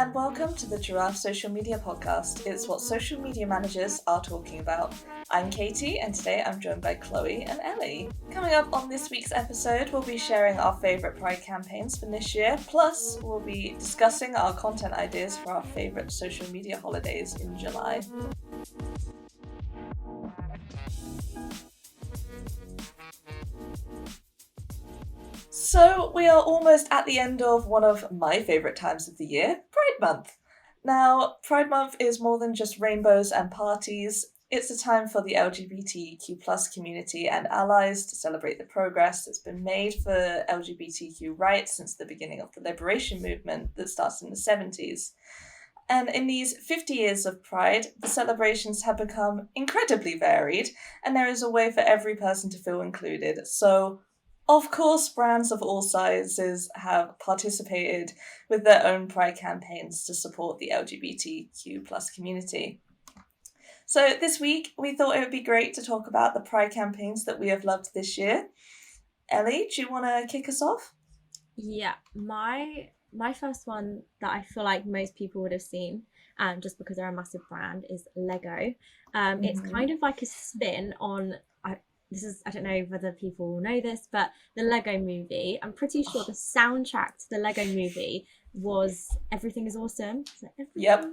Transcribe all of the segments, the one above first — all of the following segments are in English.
and welcome to the Giraffe Social Media Podcast. It's what social media managers are talking about. I'm Katie, and today I'm joined by Chloe and Ellie. Coming up on this week's episode, we'll be sharing our favourite Pride campaigns from this year, plus we'll be discussing our content ideas for our favourite social media holidays in July. So we are almost at the end of one of my favourite times of the year, Pride Month. Now, Pride Month is more than just rainbows and parties. It's a time for the LGBTQ plus community and allies to celebrate the progress that's been made for LGBTQ rights since the beginning of the liberation movement that starts in the 70s. And in these 50 years of Pride, the celebrations have become incredibly varied, and there is a way for every person to feel included. So, of course, brands of all sizes have participated with their own Pride campaigns to support the LGBTQ plus community. So this week, we thought it would be great to talk about the Pride campaigns that we have loved this year. Ellie, do you want to kick us off? Yeah, my first one that I feel like most people would have seen, just because they're a massive brand, is Lego. It's kind of like a spin on. I don't know whether people will know this, but the Lego movie, I'm pretty sure the soundtrack to the Lego movie was Everything is Awesome. So Yep.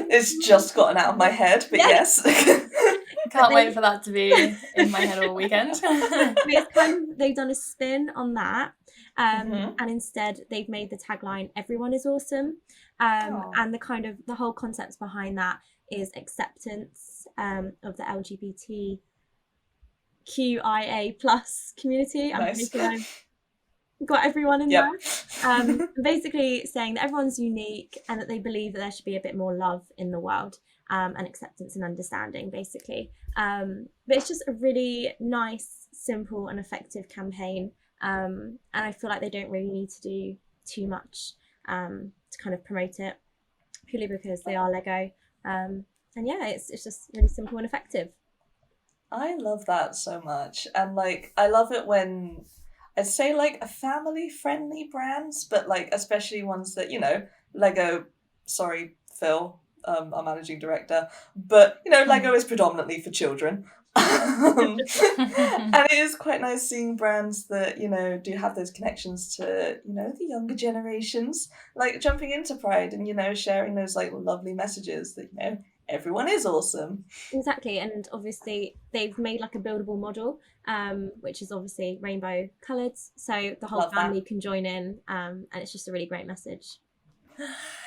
It's just gotten out of my head, but yes. Can't wait for that to be in my head all weekend. It's kind of, they've done a spin on that. And instead they've made the tagline "Everyone is awesome," and the whole concept behind that is acceptance of the LGBTQIA plus community. Nice. I've got everyone in there. Basically saying that everyone's unique and that they believe that there should be a bit more love in the world, and acceptance and understanding, basically. But it's just a really nice, simple and effective campaign. And I feel like they don't really need to do too much to kind of promote it, purely because they are Lego. And yeah, it's just really simple and effective. I love that so much. And I love it when I'd say a family friendly brands, but especially ones that, Lego, sorry, Phil, our managing director, but Lego is predominantly for children. And it is quite nice seeing brands that do have those connections to the younger generations, jumping into Pride and sharing those lovely messages that everyone is awesome. Exactly. And obviously they've made a buildable model, which is obviously rainbow coloured, so the whole family can join in, and it's just a really great message.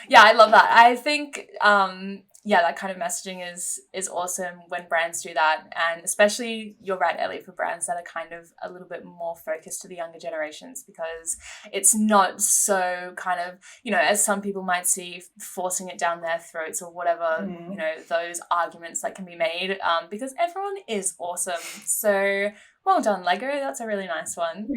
Yeah, I love that. I think that kind of messaging is awesome when brands do that, and especially, you're right, Ellie, for brands that are kind of a little bit more focused to the younger generations, because it's not so kind of, as some people might see, forcing it down their throats or whatever, those arguments that can be made, because everyone is awesome. So well done, Lego. That's a really nice one.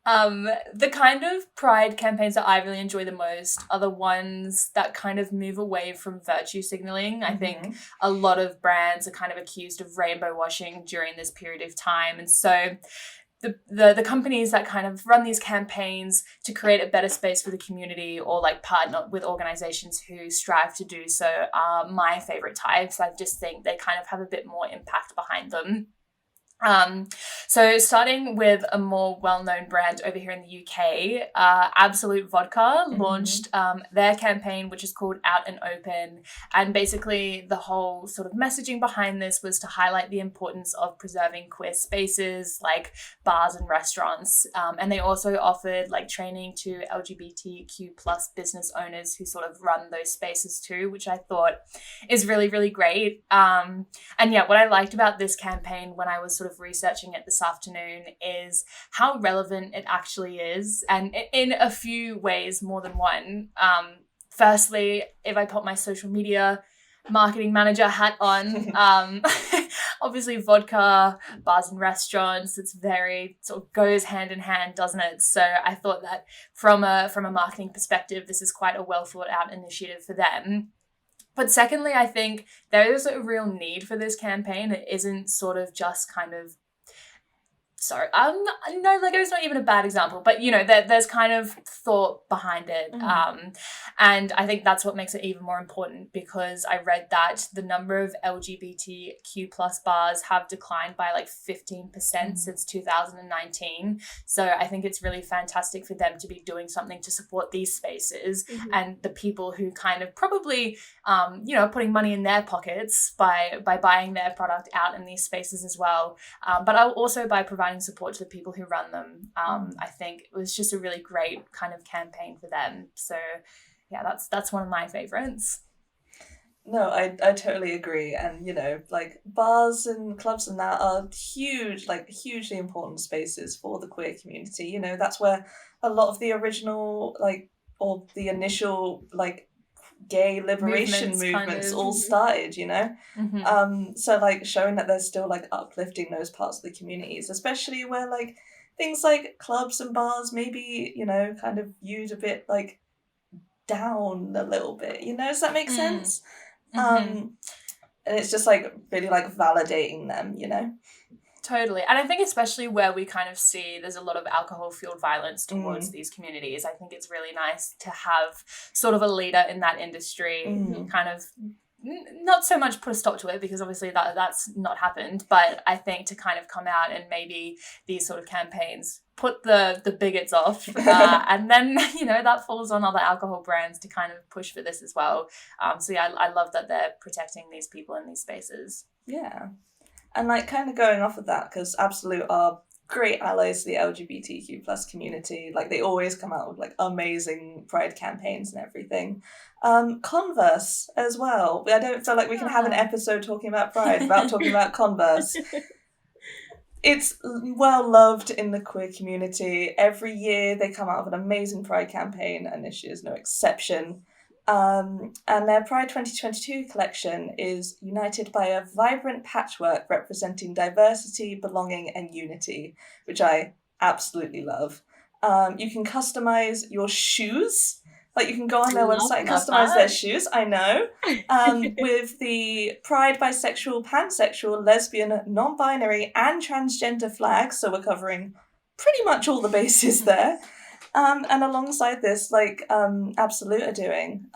The kind of Pride campaigns that I really enjoy the most are the ones that kind of move away from virtue signaling. I think a lot of brands are kind of accused of rainbow washing during this period of time. And so the companies that kind of run these campaigns to create a better space for the community, or partner with organizations who strive to do so, are my favorite types. I just think they kind of have a bit more impact behind them. So starting with a more well-known brand over here in the UK, Absolut Vodka launched their campaign, which is called Out and Open. And basically the whole sort of messaging behind this was to highlight the importance of preserving queer spaces like bars and restaurants. And they also offered training to LGBTQ plus business owners who sort of run those spaces too, which I thought is really, really great. And yeah, what I liked about this campaign when I was sort of researching it this afternoon is how relevant it actually is, and in a few ways, more than one. Firstly, if I put my social media marketing manager hat on, obviously vodka, bars and restaurants, it's very sort of goes hand in hand, doesn't it? So I thought that from a marketing perspective, this is quite a well thought out initiative for them. But secondly, I think there is a real need for this campaign. It isn't sort of just kind of sorry, no, Lego's not even a bad example, but you know, there's kind of thought behind it. And I think that's what makes it even more important, because I read that the number of LGBTQ plus bars have declined by like 15% since 2019. So I think it's really fantastic for them to be doing something to support these spaces and the people who kind of probably, you know, putting money in their pockets by buying their product out in these spaces as well. But also by providing support to the people who run them. I think it was just a really great kind of campaign for them. So yeah, that's one of my favorites. No, I totally agree. And, you know, like bars and clubs and that are huge, like hugely important spaces for the queer community. You know, that's where a lot of the original, like, or the initial, like, gay liberation movements kind of all started, you know. So like showing that there's still like uplifting those parts of the communities, especially where like things like clubs and bars maybe, you know, kind of viewed a bit like down a little bit, you know, does that make sense? And it's just like really like validating them, you know. Totally. And I think especially where we kind of see there's a lot of alcohol-fueled violence towards these communities, I think it's really nice to have sort of a leader in that industry who kind of not so much put a stop to it, because obviously that's not happened, but I think to kind of come out and maybe these sort of campaigns put the bigots off and then, you know, that falls on other alcohol brands to kind of push for this as well. So yeah, I love that they're protecting these people in these spaces. Yeah. And like kind of going off of that, because Absolut are great allies to the LGBTQ plus community. Like they always come out with like amazing pride campaigns and everything. Converse as well. I don't feel like we can have an episode talking about pride without talking about Converse. It's well loved in the queer community. Every year they come out with an amazing pride campaign, and this year is no exception. And their Pride 2022 collection is united by a vibrant patchwork representing diversity, belonging, and unity, which I absolutely love. You can customize your shoes. Like you can go on their website and customize their shoes, I know, with the pride, bisexual, pansexual, lesbian, non-binary, and transgender flags. So we're covering pretty much all the bases there. And alongside this, like Absolut are doing,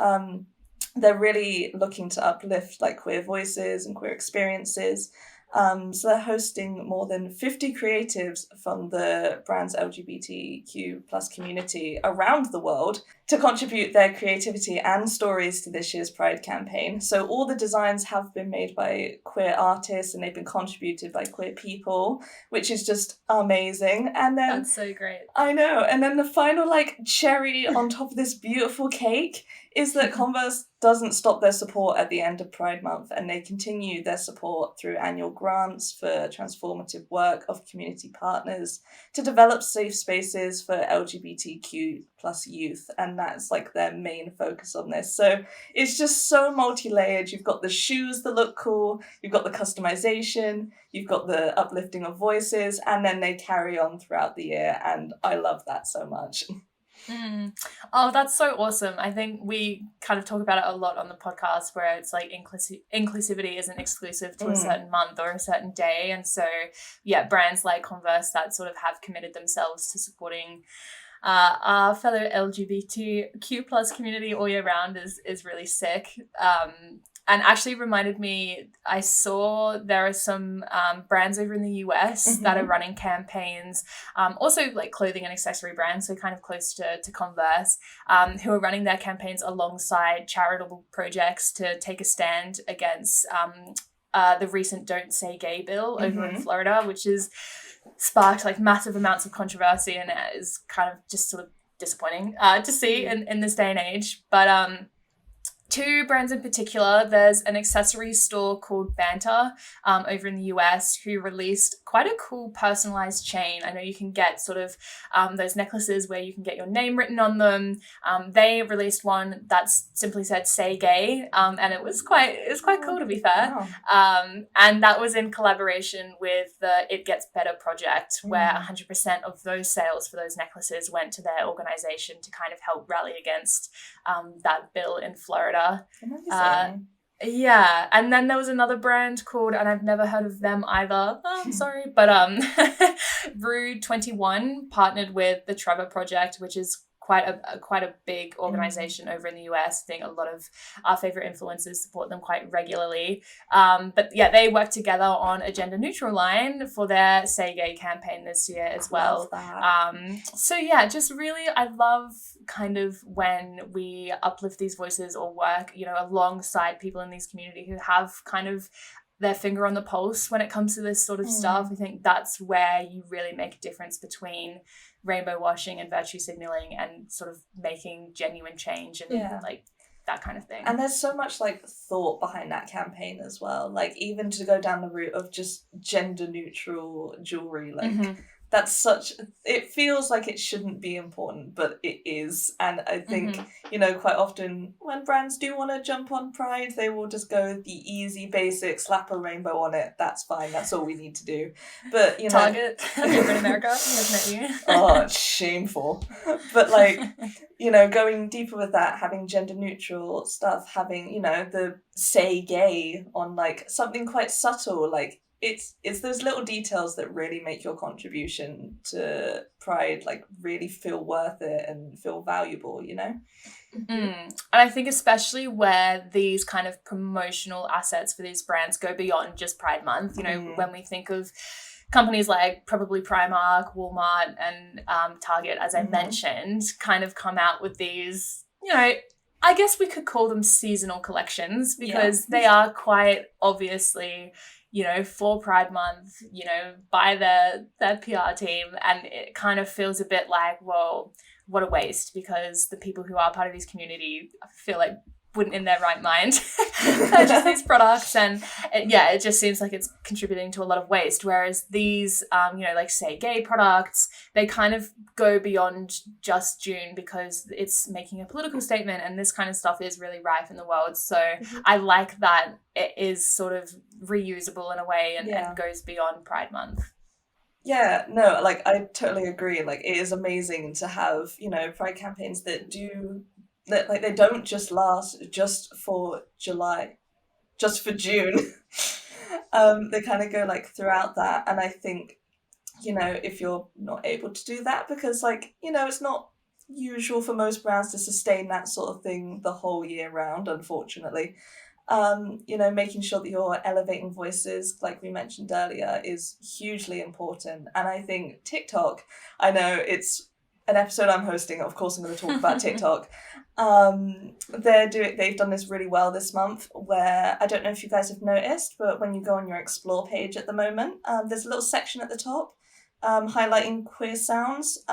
they're really looking to uplift like queer voices and queer experiences. So they're hosting more than 50 creatives from the brand's LGBTQ plus community around the world to contribute their creativity and stories to this year's Pride campaign. So all the designs have been made by queer artists and they've been contributed by queer people, which is just amazing. And then that's so great. I know. And then the final like cherry on top of this beautiful cake is that Converse doesn't stop their support at the end of Pride Month, and they continue their support through annual grants for transformative work of community partners to develop safe spaces for LGBTQ plus youth, and that's like their main focus on this. So it's just so multi-layered. You've got the shoes that look cool, you've got the customization, you've got the uplifting of voices, and then they carry on throughout the year, and I love that so much. Oh, that's so awesome. I think we kind of talk about it a lot on the podcast, where it's like inclusivity isn't exclusive to a certain month or a certain day. And so, yeah, brands like Converse that sort of have committed themselves to supporting our fellow LGBTQ plus community all year round is really sick. And actually reminded me, I saw there are some brands over in the US that are running campaigns, also like clothing and accessory brands, so kind of close to Converse, who are running their campaigns alongside charitable projects to take a stand against the recent Don't Say Gay bill over in Florida, which has sparked like massive amounts of controversy and is kind of just sort of disappointing to see in this day and age. But two brands in particular, there's an accessory store called Banter over in the US who released quite a cool personalized chain. I know you can get sort of those necklaces where you can get your name written on them. They released one that simply said "Say Gay," and it was quite cool, to be fair. Wow. And that was in collaboration with the It Gets Better project, where 100% of those sales for those necklaces went to their organization to kind of help rally against that bill in Florida. Yeah, and then there was another brand called, and I've never heard of them either. Oh, I'm sorry, but Rue 21 partnered with the Trevor Project, which is quite a big organization over in the US. I think a lot of our favorite influencers support them quite regularly. But yeah, they worked together on a gender neutral line for their Say Gay campaign this year as well. So yeah, just really, I love kind of when we uplift these voices or work, you know, alongside people in these community who have kind of their finger on the pulse when it comes to this sort of stuff. I think that's where you really make a difference between rainbow washing and virtue signaling and sort of making genuine change and like that kind of thing. And there's so much like thought behind that campaign as well. Like even to go down the route of just gender neutral jewelry, like that's such, it feels like it shouldn't be important, but it is. And I think, you know, quite often when brands do want to jump on Pride, they will just go the easy, basic, slap a rainbow on it. That's fine. That's all we need to do. But, you know. Target, over in America, isn't it you? Oh, it's shameful. But, like, you know, going deeper with that, having gender neutral stuff, having, you know, the Say Gay on, like, something quite subtle, like, it's those little details that really make your contribution to Pride like really feel worth it and feel valuable, you know? And I think especially where these kind of promotional assets for these brands go beyond just Pride Month, you know, when we think of companies like probably Primark, Walmart and Target, as I mentioned, kind of come out with these, you know, I guess we could call them seasonal collections because they are quite obviously, you know, for Pride Month, you know, by their PR team. And it kind of feels a bit like, well, what a waste, because the people who are part of this community feel like wouldn't in their right mind purchase these products. And it just seems like it's contributing to a lot of waste. Whereas these, you know, like Say Gay products, they kind of go beyond just June because it's making a political statement and this kind of stuff is really rife in the world. So I like that it is sort of reusable in a way and goes beyond Pride Month. Yeah, no, like I totally agree. Like it is amazing to have, you know, Pride campaigns that like they don't just last just for July, just for June. They kind of go like throughout that. And I think, you know, if you're not able to do that because like, you know, it's not usual for most brands to sustain that sort of thing the whole year round, unfortunately. You know, making sure that you're elevating voices, like we mentioned earlier, is hugely important. And I think TikTok, I know it's an episode I'm hosting, of course I'm going to talk about TikTok. They've done this really well this month where, I don't know if you guys have noticed, but when you go on your explore page at the moment, there's a little section at the top highlighting queer sounds.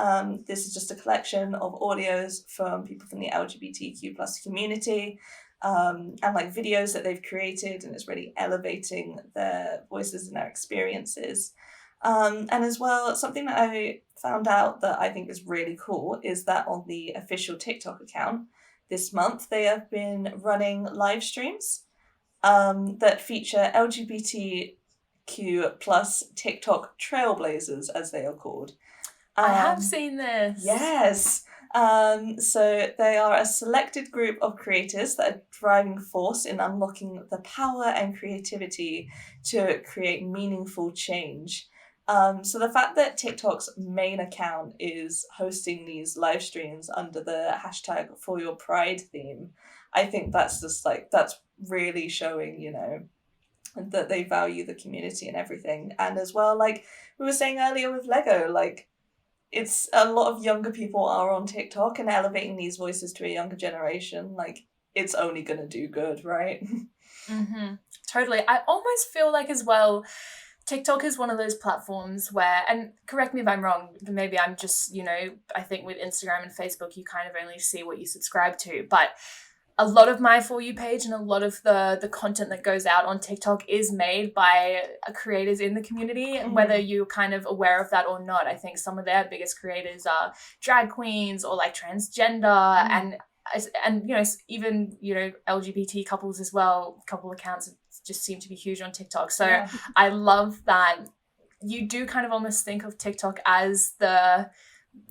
This is just a collection of audios from people from the LGBTQ plus community. And like videos that they've created, and it's really elevating their voices and their experiences. And as well, something that I found out that I think is really cool is that on the official TikTok account this month, they have been running live streams that feature LGBTQ plus TikTok trailblazers, as they are called. I have seen this. Yes. So they are a selected group of creators that are driving force in unlocking the power and creativity to create meaningful change. So the fact that TikTok's main account is hosting these live streams under the hashtag For Your Pride theme, I think that's just like, that's really showing, you know, that they value the community and everything. And as well, like we were saying earlier with Lego, like it's a lot of younger people are on TikTok and elevating these voices to a younger generation. Like it's only going to do good, right? Totally. I almost feel like as well, TikTok is one of those platforms where, and correct me if I'm wrong, maybe I'm just, you know, I think with Instagram and Facebook, you kind of only see what you subscribe to, but a lot of my For You page and a lot of the content that goes out on TikTok is made by creators in the community, and whether you're kind of aware of that or not. I think some of their biggest creators are drag queens or like transgender and you know, even, you know, LGBT couples as well. A couple accounts just seem to be huge on TikTok. So I love that you do kind of almost think of TikTok as the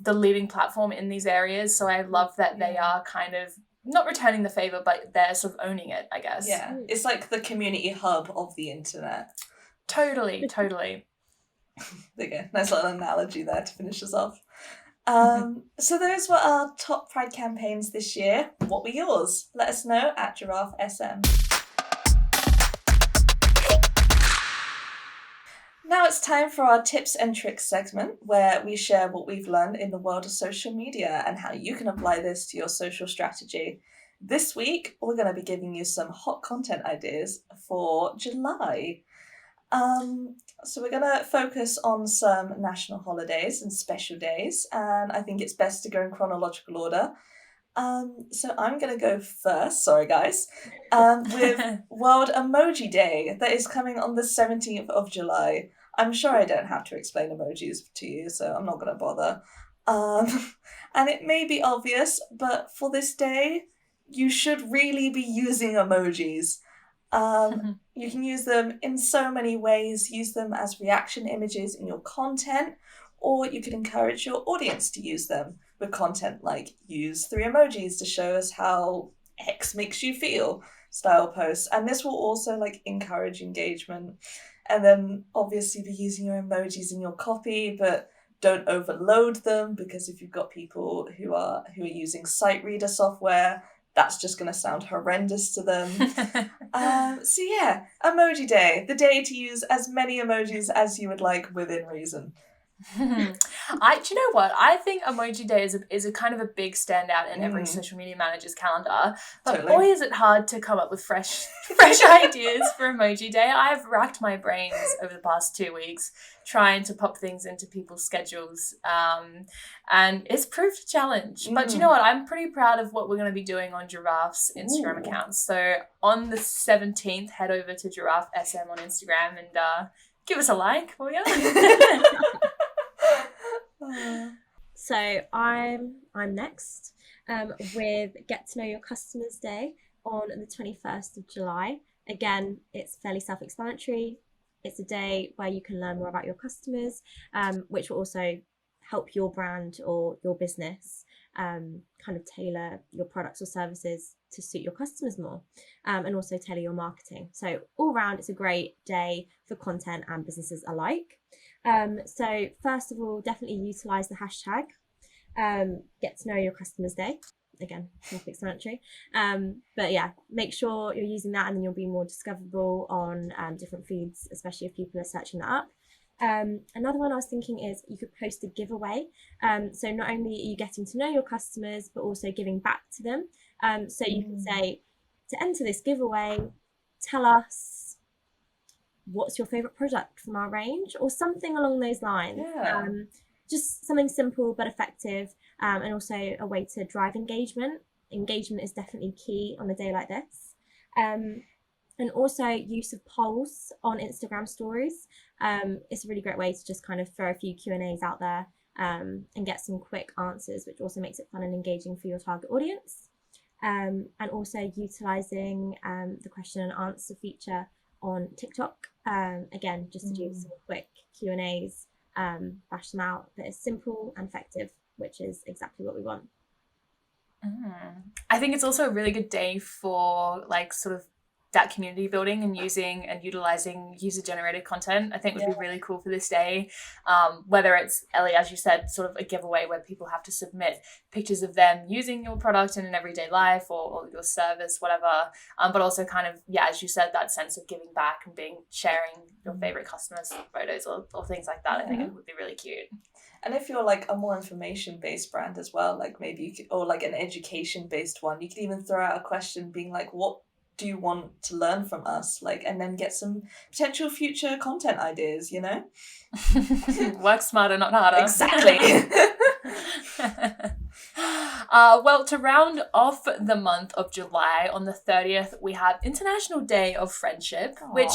leading platform in these areas. So I love that they are kind of not returning the favor, but they're sort of owning it, I guess. Yeah, it's like the community hub of the internet. Totally. There you go. Nice little analogy there to finish us off. So those were our top Pride campaigns this year. What were yours? Let us know at Giraffe SM. Now it's time for our tips and tricks segment, where we share what we've learned in the world of social media and how you can apply this to your social strategy. This week, we're going to be giving you some hot content ideas for July. So we're going to focus on some national holidays and special days, and I think it's best to go in chronological order. So I'm going to go first, sorry guys, with World Emoji Day that is coming on the 17th of July. I'm sure I don't have to explain emojis to you, so I'm not going to bother. And it may be obvious, but for this day, you should really be using emojis. You can use them in so many ways. Use them as reaction images in your content, or you could encourage your audience to use them with content like use 3 emojis to show us how X makes you feel style posts. And this will also like encourage engagement. And then obviously be using your emojis in your copy, but don't overload them, because if you've got people who are using sight reader software, that's just going to sound horrendous to them. So yeah, Emoji Day, the day to use as many emojis as you would like within reason. Do you know what? I think Emoji Day is a kind of a big standout in every social media manager's calendar. But Totally. boy, is it hard to come up with fresh ideas for Emoji Day. I've racked my brains over the past 2 weeks trying to pop things into people's schedules. And it's proved a challenge. But you know what? I'm pretty proud of what we're going to be doing on Giraffe's Instagram accounts. So on the 17th, head over to Giraffe SM on Instagram and give us a like, will you? So I'm next with Get to Know Your Customers Day on the 21st of July. Again, it's fairly self-explanatory. It's a day where you can learn more about your customers, which will also help your brand or your business kind of tailor your products or services to suit your customers more, and also tailor your marketing. So all round, it's a great day for content and businesses alike. So first of all, definitely utilize the hashtag Get to Know Your Customers Day. Again, self-explanatory. But yeah, make sure you're using that, and then you'll be more discoverable on different feeds, especially if people are searching that up. Another one I was thinking is you could post a giveaway. So not only are you getting to know your customers, but also giving back to them. So you can say, to enter this giveaway, tell us what's your favorite product from our range, or something along those lines. Yeah. Just something simple but effective, and also a way to drive engagement. Engagement is definitely key on a day like this. And also use of polls on Instagram stories. It's a really great way to just kind of throw a few Q&As out there and get some quick answers, which also makes it fun and engaging for your target audience. And also utilizing the question and answer feature on TikTok. Again, just to do some quick Q&As, bash them out. But it's simple and effective, which is exactly what we want. I think it's also a really good day for like sort of that community building and using and utilizing user-generated content. I think would be really cool for this day. Whether it's, Ellie, as you said, sort of a giveaway where people have to submit pictures of them using your product in an everyday life or your service, whatever. But also kind of, yeah, as you said, that sense of giving back and sharing your favorite customers' photos or things like that. I think it would be really cute. And if you're like a more information-based brand as well, like maybe you could, or like an education-based one, you could even throw out a question being like, what do you want to learn from us? Like, and then get some potential future content ideas, you know? Work smarter, not harder. Exactly. Well, to round off the month of July, on the 30th, we have International Day of Friendship, which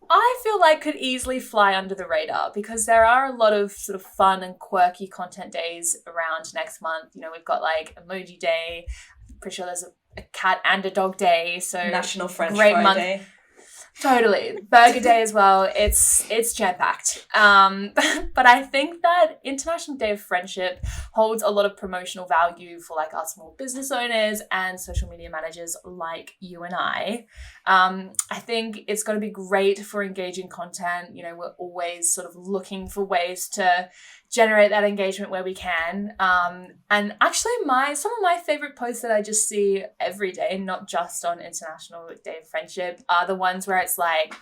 I feel like could easily fly under the radar because there are a lot of sort of fun and quirky content days around next month. You know, we've got like Emoji Day. Pretty sure there's a cat and a dog day. So National French Friday. Totally. Burger Day as well. It's jam-packed. But I think that International Day of Friendship holds a lot of promotional value for like our small business owners and social media managers like you and I. I think it's going to be great for engaging content. You know, we're always sort of looking for ways to generate that engagement where we can. And actually some of my favorite posts that I just see every day, not just on International Day of Friendship, are the ones where it's like,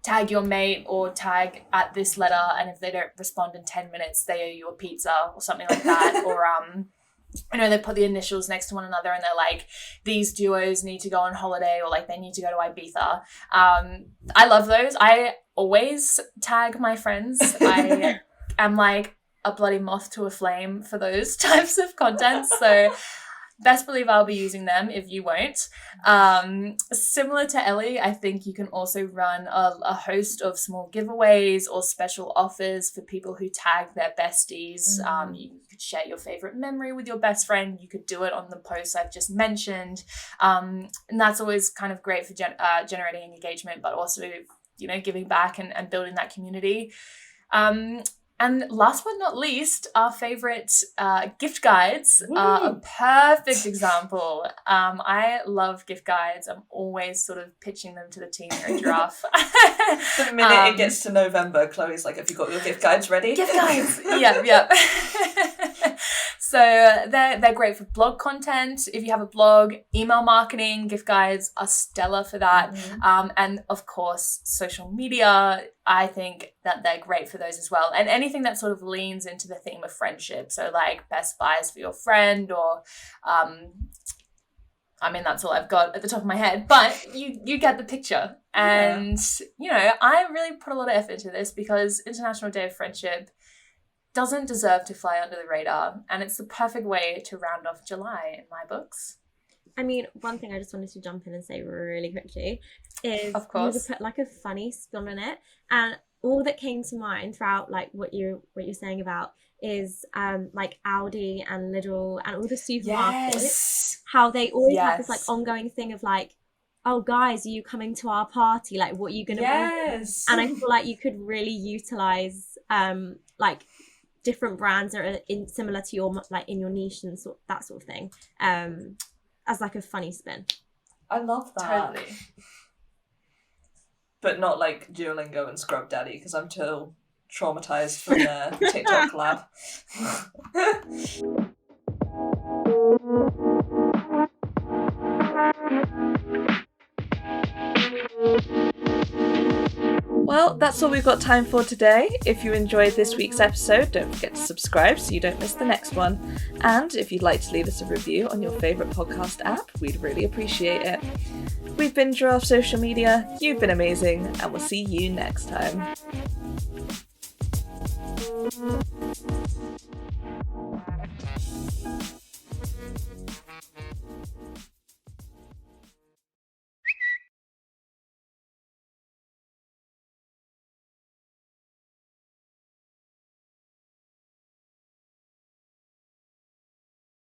tag your mate or tag at this letter, and if they don't respond in 10 minutes, they owe you a pizza or something like that. Or I know they put the initials next to one another and they're like, these duos need to go on holiday, or like they need to go to Ibiza. I love those. I always tag my friends. I am like a bloody moth to a flame for those types of content. So best believe I'll be using them if you won't. Similar to Ellie, I think you can also run a host of small giveaways or special offers for people who tag their besties. You could share your favorite memory with your best friend. You could do it on the posts I've just mentioned. And that's always kind of great for generating engagement, but also, you know, giving back and building that community. And last but not least, our favorite gift guides are a perfect example. I love gift guides. I'm always sort of pitching them to the team here at Giraffe. The minute it gets to November, Chloe's like, have you got your gift guides ready? Gift guides! Yeah. So they're great for blog content. If you have a blog, email marketing, gift guides are stellar for that. And of course, social media, I think that they're great for those as well. And anything that sort of leans into the theme of friendship. So like best buys for your friend, or I mean, that's all I've got at the top of my head, but you get the picture. And, you know, I really put a lot of effort into this because International Day of Friendship doesn't deserve to fly under the radar. And it's the perfect way to round off July in my books. I mean, one thing I just wanted to jump in and say really quickly is, of course, you could put like a funny spin on it, and all that came to mind throughout like what you're saying about is like Aldi and Lidl and all the supermarkets, how they always have this like ongoing thing of like, oh guys, are you coming to our party? Like, what are you gonna bring? And I feel like you could really utilize like different brands that are similar to your, like in your niche and that sort of thing, as like a funny spin. I love that. Totally. But not like Duolingo and Scrub Daddy, because I'm too traumatized from their TikTok collab. Well, that's all we've got time for today. If you enjoyed this week's episode, don't forget to subscribe so you don't miss the next one. And if you'd like to leave us a review on your favourite podcast app, we'd really appreciate it. We've been Giraffe Social Media, you've been amazing, and we'll see you next time.